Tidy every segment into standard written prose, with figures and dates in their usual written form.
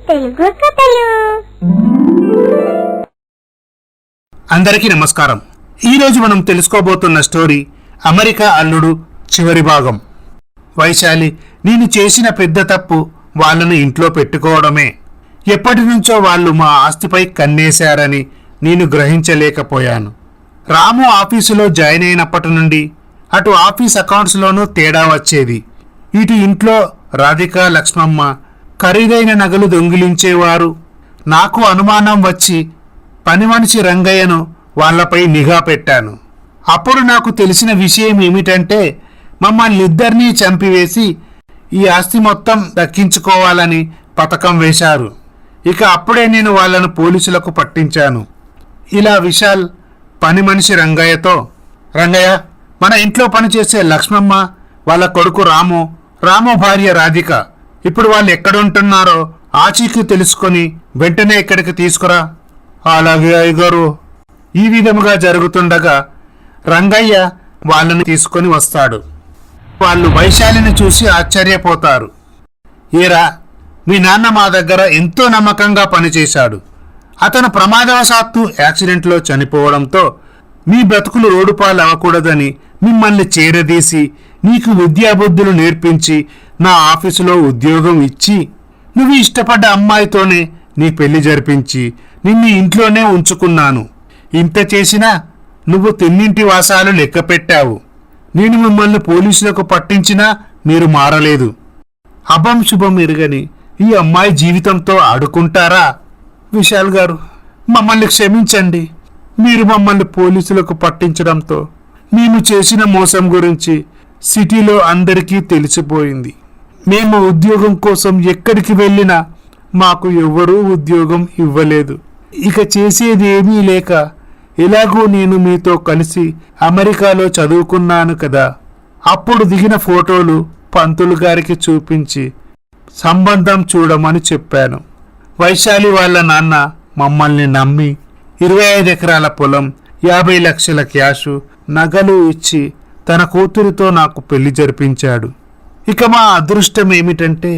తెలుగు కథలు. అందరికీ నమస్కారం. ఈరోజు మనం తెలుసుకోబోతున్న స్టోరీ అమెరికా అల్లుడు చివరి భాగం. వైశాలి, నేను చేసిన పెద్ద తప్పు వాళ్ళను ఇంట్లో పెట్టుకోవడమే. ఎప్పటి నుంచో వాళ్ళు మా ఆస్తిపై కన్నేశారని నేను గ్రహించలేకపోయాను. రాము ఆఫీసులో జాయిన్ అయినప్పటి నుండి అటు ఆఫీస్ అకౌంట్స్లోనూ తేడా వచ్చేది. ఇటు ఇంట్లో రాధిక, లక్ష్మమ్మ ఖరీదైన నగలు దొంగిలించేవారు. నాకు అనుమానం వచ్చి పని మనిషి రంగయ్యను వాళ్లపై నిఘా పెట్టాను. అప్పుడు నాకు తెలిసిన విషయం ఏమిటంటే మమ్మల్ని ఇద్దరినీ చంపివేసి ఈ ఆస్తి మొత్తం దక్కించుకోవాలని పథకం వేశారు. ఇక అప్పుడే నేను వాళ్లను పోలీసులకు పట్టించాను. ఇలా విశాల్ పని మనిషి రంగయ్యతో, రంగయ్య, మన ఇంట్లో పనిచేసే లక్ష్మమ్మ, వాళ్ళ కొడుకు రాము భార్య రాధిక ఇప్పుడు వాళ్ళు ఎక్కడుంటున్నారో ఆచూకీ తెలుసుకొని వెంటనే ఇక్కడికి తీసుకురా. అలాగే అయ్యగారు. ఈ విధముగా జరుగుతుండగా రంగయ్య వాళ్ళని తీసుకొని వస్తాడు. వాళ్ళు వైశాలిని చూసి ఆశ్చర్యపోతారు. ఏరా, మీ నాన్న మా దగ్గర ఎంతో నమ్మకంగా పనిచేశాడు. అతను ప్రమాదవశాత్తు యాక్సిడెంట్లో చనిపోవడంతో మీ బ్రతుకులు రోడ్డుపాలు అవ్వకూడదని మిమ్మల్ని చేరదీసి నీకు విద్యాబుద్ధులు నేర్పించి నా ఆఫీసులో ఉద్యోగం ఇచ్చి నువ్వు ఇష్టపడ్డ అమ్మాయితోనే నీ పెళ్లి జరిపించి నిన్ను ఇంట్లోనే ఉంచుకున్నాను. ఇంత చేసినా నువ్వు తిన్నింటి వాసాలు లెక్క పెట్టావు. నేను మిమ్మల్ని పోలీసులకు పట్టించినా మీరు మారలేదు. అభం శుభం ఎరుగని ఈ అమ్మాయి జీవితంతో ఆడుకుంటారా? విశాల్ గారు, మమ్మల్ని క్షమించండి. మీరు మమ్మల్ని పోలీసులకు పట్టించడంతో మేము చేసిన మోసం గురించి సిటీలో అందరికీ తెలిసిపోయింది. మేము ఉద్యోగం కోసం ఎక్కడికి వెళ్ళినా మాకు ఎవ్వరూ ఉద్యోగం ఇవ్వలేదు. ఇక చేసేది ఏమీ లేక ఎలాగూ నేను మీతో కలిసి అమెరికాలో చదువుకున్నాను కదా. అప్పుడు దిగిన ఫోటోలు పంతులు గారికి చూపించి సంబంధం చూడమని చెప్పాను. వైశాలి వాళ్ళ నాన్న మమ్మల్ని నమ్మి 25 ఎకరాల పొలం, 50 లక్షల క్యాషు, నగలు ఇచ్చి తన కూతురితో నాకు పెళ్లి జరిపించాడు. ఇక మా అదృష్టం ఏమిటంటే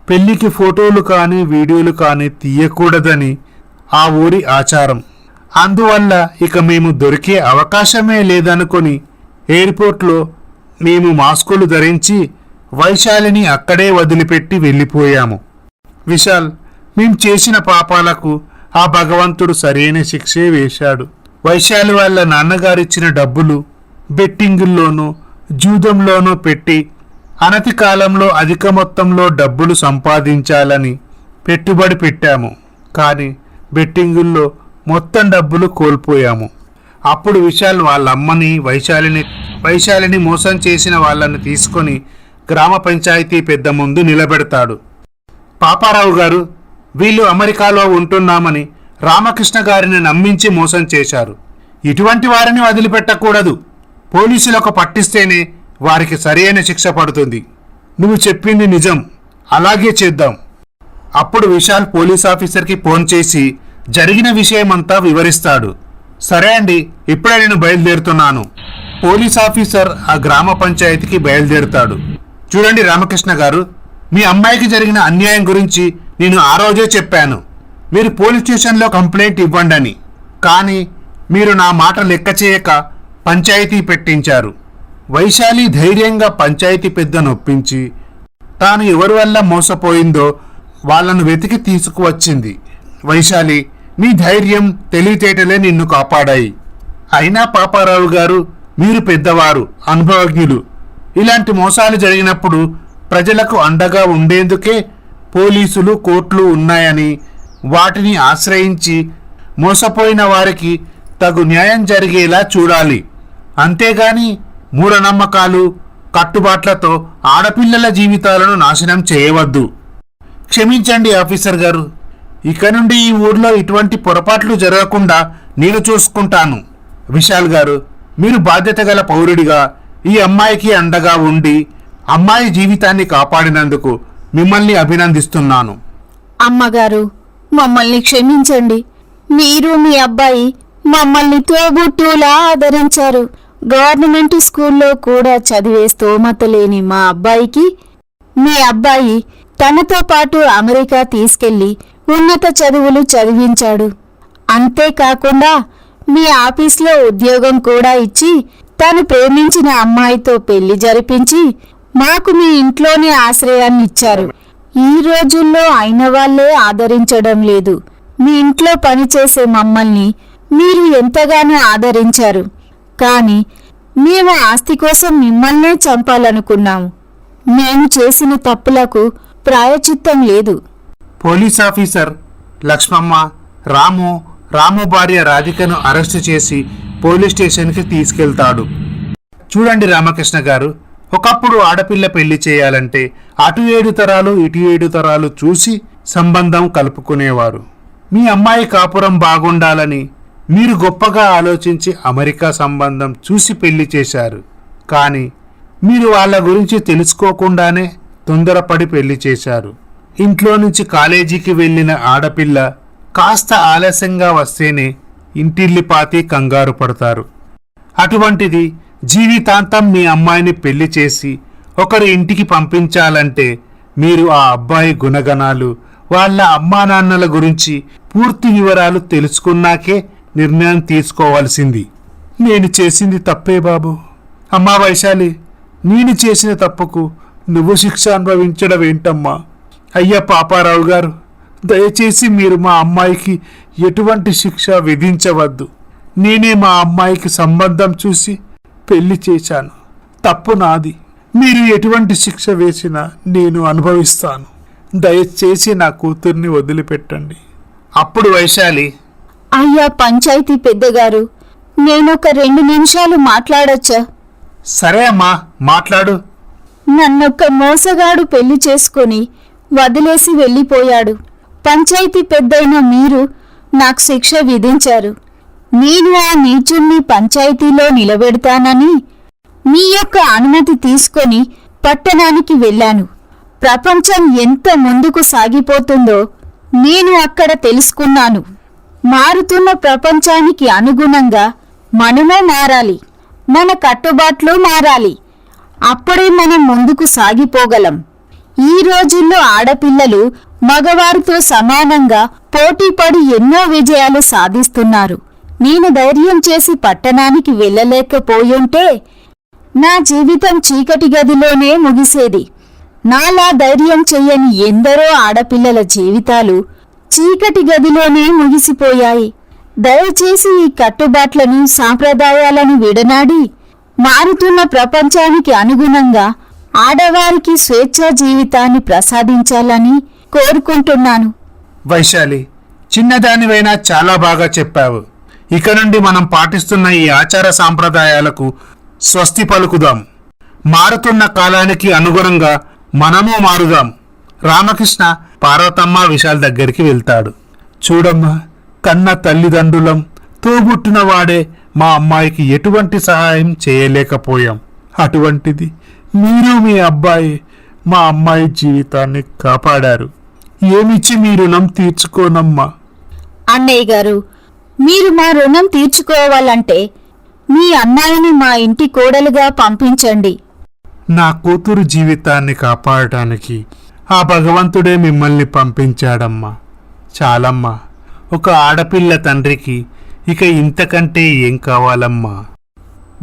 పెళ్లికి ఫోటోలు కానీ వీడియోలు కానీ తీయకూడదని ఆ ఊరి ఆచారం. అందువల్ల ఇక మేము దొరికే అవకాశమే లేదనుకొని ఎయిర్పోర్ట్లో మేము మాస్కులు ధరించి వైశాలిని అక్కడే వదిలిపెట్టి వెళ్ళిపోయాము. విశాల్, మేం చేసిన పాపాలకు ఆ భగవంతుడు సరైన శిక్షే వేశాడు. వైశాలి వాళ్ళ నాన్నగారిచ్చిన డబ్బులు బెట్టింగుల్లోనూ జూదంలోనూ పెట్టి అనతి కాలంలో అధిక మొత్తంలో డబ్బులు సంపాదించాలని పెట్టుబడి పెట్టాము. కానీ బెట్టింగుల్లో మొత్తం డబ్బులు కోల్పోయాము. అప్పుడు విశాల్ వాళ్ళ అమ్మని వైశాలిని మోసం చేసిన వాళ్ళని తీసుకొని గ్రామ పంచాయతీ పెద్ద ముందు నిలబెడతాడు. పాపారావు గారు, వీళ్ళు అమెరికాలో ఉంటున్నామని రామకృష్ణ గారిని నమ్మించి మోసం చేశారు. ఇటువంటి వారిని వదిలిపెట్టకూడదు. పోలీసులకు పట్టిస్తేనే వారికి సరైన శిక్ష పడుతుంది. నువ్వు చెప్పింది నిజం, అలాగే చేద్దాం. అప్పుడు విశాల్ పోలీస్ ఆఫీసర్కి ఫోన్ చేసి జరిగిన విషయమంతా వివరిస్తాడు. సరే అండి, ఇప్పుడే నేను బయలుదేరుతున్నాను. పోలీస్ ఆఫీసర్ ఆ గ్రామ పంచాయతీకి బయలుదేరుతాడు. చూడండి రామకృష్ణ గారు, మీ అమ్మాయికి జరిగిన అన్యాయం గురించి నేను ఆ రోజే చెప్పాను. మీరు పోలీస్ స్టేషన్లో కంప్లైంట్ ఇవ్వండి. కానీ మీరు నా మాట లెక్క చేయక పంచాయతీ పెట్టించారు. వైశాలి ధైర్యంగా పంచాయతీ పెద్దను ఒప్పించి తాను ఎవరి వల్ల మోసపోయిందో వాళ్లను వెతికి తీసుకువచ్చింది. వైశాలి, నీ ధైర్యం, తెలివితేటలే నిన్ను కాపాడాయి. అయినా పాపారావు గారు, మీరు పెద్దవారు, అనుభవజ్ఞులు. ఇలాంటి మోసాలు జరిగినప్పుడు ప్రజలకు అండగా ఉండేందుకే పోలీసులు, కోర్టులు ఉన్నాయని వాటిని ఆశ్రయించి మోసపోయిన వారికి తగు న్యాయం జరిగేలా చూడాలి. అంతేగాని మూఢనమ్మకాలు, కట్టుబాట్లతో ఆడపిల్లల జీవితాలను నాశనం చేయవద్దు. క్షమించండి ఆఫీసర్ గారు, ఇక నుండి ఈ ఊర్లో ఇటువంటి పొరపాట్లు జరగకుండా నేను చూసుకుంటాను. విశాల్ గారు, మీరు బాధ్యత గల పౌరుడిగా ఈ అమ్మాయికి అండగా ఉండి అమ్మాయి జీవితాన్ని కాపాడినందుకు మిమ్మల్ని అభినందిస్తున్నాను. అమ్మగారు, మమ్మల్ని క్షమించండి. మీరు మీ అబ్బాయి మమ్మల్ని తోబుట్టులా ఆదరించారు. గవర్నమెంట్ స్కూల్లో కూడా చదివే స్తోమత లేని మా అబ్బాయికి మీ అబ్బాయి తనతో పాటు అమెరికా తీసుకెళ్లి ఉన్నత చదువులు చదివించాడు. అంతేకాకుండా మీ ఆఫీస్లో ఉద్యోగం కూడా ఇచ్చి తను ప్రేమించిన అమ్మాయితో పెళ్లి జరిపించి మాకు మీ ఇంట్లోనే ఆశ్రయాన్ని ఇచ్చారు. ఈ రోజుల్లో అయిన వాళ్లే ఆదరించడం లేదు. మీ ఇంట్లో పనిచేసే మమ్మల్ని మీరు ఎంతగానో ఆదరించారు. కాని మేము ఆస్తి కోసం మిమ్మల్నే చంపాలనుకున్నాము. మేము చేసిన తప్పులకు ప్రాయచిత్తం లేదు. పోలీస్ ఆఫీసర్ లక్ష్మమ్మ రాము భార్య రాధికను అరెస్టు చేసి పోలీస్ స్టేషన్కి తీసుకెళ్తాడు. చూడండి రామకృష్ణ గారు, ఒకప్పుడు ఆడపిల్ల పెళ్లి చేయాలంటే అటు 7 తరాలు ఇటు 7 తరాలు చూసి సంబంధం కలుపుకునేవారు. మీ అమ్మాయి కాపురం బాగుండాలని మీరు గొప్పగా ఆలోచించి అమెరికా సంబంధం చూసి పెళ్లి చేశారు. కానీ మీరు వాళ్ళ గురించి తెలుసుకోకుండానే తొందరపడి పెళ్లి చేశారు. ఇంట్లో నుంచి కాలేజీకి వెళ్ళిన ఆడపిల్ల కాస్త ఆలస్యంగా వస్తేనే ఇంటిల్లిపాతి కంగారు పడతారు. అటువంటిది జీవితాంతం మీ అమ్మాయిని పెళ్లి చేసి ఒకరి ఇంటికి పంపించాలంటే మీరు ఆ అబ్బాయి గుణగణాలు, వాళ్ళ అమ్మానాన్నల గురించి పూర్తి వివరాలు తెలుసుకున్నాకే నిర్ణయం తీసుకోవాల్సింది. నేను చేసింది తప్పే బాబు. అమ్మా వైశాలి, నేను చేసిన తప్పుకు నువ్వు శిక్ష అనుభవించడం ఏంటమ్మా? అయ్యా పాపారావు గారు, దయచేసి మీరు మా అమ్మాయికి ఎటువంటి శిక్ష విధించవద్దు. నేనే మా అమ్మాయికి సంబంధం చూసి పెళ్లి చేశాను. తప్పు నాది. మీరు ఎటువంటి శిక్ష వేసినా నేను అనుభవిస్తాను. దయచేసి నా కూతుర్ని వదిలిపెట్టండి. అప్పుడు వైశాలి, అయ్యా పంచాయతీ పెద్దగారు, నేనొక 2 నిమిషాలు మాట్లాడొచ్చా? సరే అమ్మా, మాట్లాడు. నన్నొక్క మోసగాడు పెళ్లి చేసుకొని వదిలేసి వెళ్ళిపోయాడు. పంచాయతీ పెద్దయిన మీరు నాకు శిక్ష విధించారు. నేను ఆ నీచుణ్ణి పంచాయతీలో నిలబెడతానని మీ యొక్క అనుమతి తీసుకొని పట్టణానికి వెళ్ళాను. ప్రపంచం ఎంత ముందుకు సాగిపోతుందో నేను అక్కడ తెలుసుకున్నాను. మారుతున్న ప్రపంచానికి అనుగుణంగా మనమే మారాలి. మన కట్టుబాట్లు మారాలి. అప్పుడే మనం ముందుకు సాగిపోగలం. ఈ రోజుల్లో ఆడపిల్లలు మగవారితో సమానంగా పోటీపడి ఎన్నో విజయాలు సాధిస్తున్నారు. నేను ధైర్యం చేసి పట్టణానికి వెళ్ళలేకపోయుంటే నా జీవితం చీకటి గదిలోనే ముగిసేది. నాలా ధైర్యం చెయ్యని ఎందరో ఆడపిల్లల జీవితాలు చీకటి గదిలోనే ముగిసిపోయాయి. దయచేసి ఈ కట్టుబాట్లను, సాంప్రదాయాలను విడనాడి మారుతున్న ప్రపంచానికి అనుగుణంగా ఆడవారికి స్వేచ్ఛా జీవితాన్ని ప్రసాదించాలని కోరుకుంటున్నాను. వైశాలి, చిన్నదానివైనా చాలా బాగా చెప్పావు. ఇక నుండి మనం పాటిస్తున్న ఈ ఆచార సాంప్రదాయాలకు స్వస్తి పలుకుదాం. మారుతున్న కాలానికి అనుగుణంగా మనము మారుదాం. రామకృష్ణ పార్వతమ్మ విశాల్ దగ్గరికి వెళ్తాడు. చూడమ్మా, కన్న తల్లిదండ్రులం, తోబుట్టిన వాడే మా అమ్మాయికి ఎటువంటి సహాయం చేయలేకపోయాం. అటువంటిది మీరు మీ అబ్బాయి మా అమ్మాయి జీవితాన్ని కాపాడారు. ఏమిచ్చి మీ రుణం తీర్చుకోనమ్మా. అన్నయ్య గారు, మీరు మా రుణం తీర్చుకోవాలంటే మీ అమ్మాయిని మా ఇంటి కోడలుగా పంపించండి. నా కూతురు జీవితాన్ని కాపాడటానికి ఆ భగవంతుడే మిమ్మల్ని పంపించాడమ్మా. చాలమ్మా. ఒక ఆడపిల్ల తండ్రికి ఇక ఇంతకంటే ఏం కావాలమ్మా.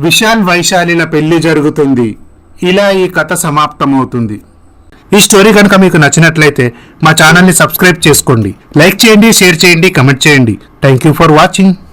విశాల్ వైశాలిల పెళ్లి జరుగుతుంది. ఇలా ఈ కథ సమాప్తమవుతుంది. ఈ స్టోరీ కనుక మీకు నచ్చినట్లయితే మా ఛానల్ని సబ్స్క్రైబ్ చేసుకోండి, లైక్ చేయండి, షేర్ చేయండి, కమెంట్ చేయండి. Thank you for watching.